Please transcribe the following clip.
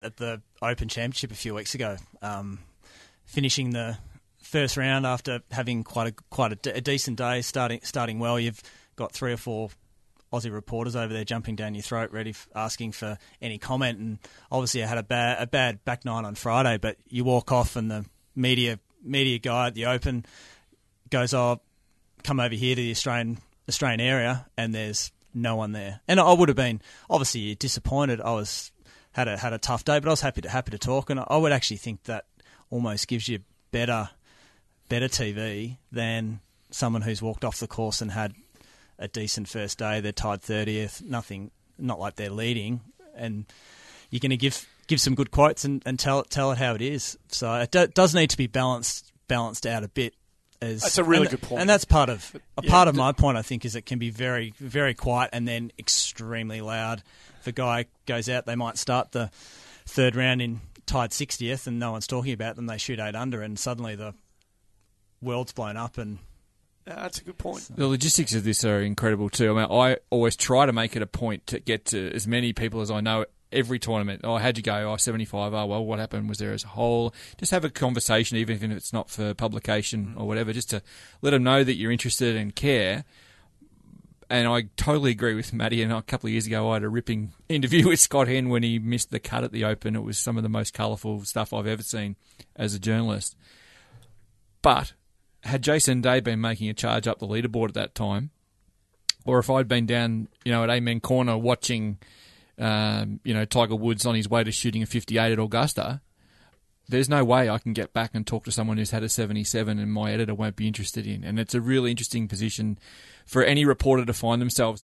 at the Open Championship a few weeks ago, finishing the first round after having quite a decent day, starting well. You've got 3 or 4 Aussie reporters over there jumping down your throat, asking for any comment. And obviously, I had a bad back nine on Friday. But you walk off, and the media guy at the Open goes, "Oh, come over here to the Australian area," and there's no one there. And I would have been obviously disappointed. I had a tough day, but I was happy to talk. And I would actually think that almost gives you better TV than someone who's walked off the course and had a decent first day. They're tied 30th, not like they're leading, and you're going to give some good quotes and tell it how it is. So it does need to be balanced out a bit. That's a really good point, and that's part of my point. I think is it can be very, very quiet and then extremely loud. If a guy goes out, they might start the third round in tied 60th, and no one's talking about them. They shoot 8 under, and suddenly the world's blown up. And that's a good point. The logistics of this are incredible too. I mean, I always try to make it a point to get to as many people as I know every tournament. Oh, how'd you go? Oh, 75. Oh, well, what happened? Was there as a whole? Just have a conversation, even if it's not for publication or whatever, just to let them know that you're interested and care. And I totally agree with Matty. And a couple of years ago, I had a ripping interview with Scott Henn when he missed the cut at the Open. It was some of the most colourful stuff I've ever seen as a journalist. But had Jason Day been making a charge up the leaderboard at that time, or if I'd been down, at Amen Corner watching, Tiger Woods on his way to shooting a 58 at Augusta, there's no way I can get back and talk to someone who's had a 77 and my editor won't be interested in. And it's a really interesting position for any reporter to find themselves.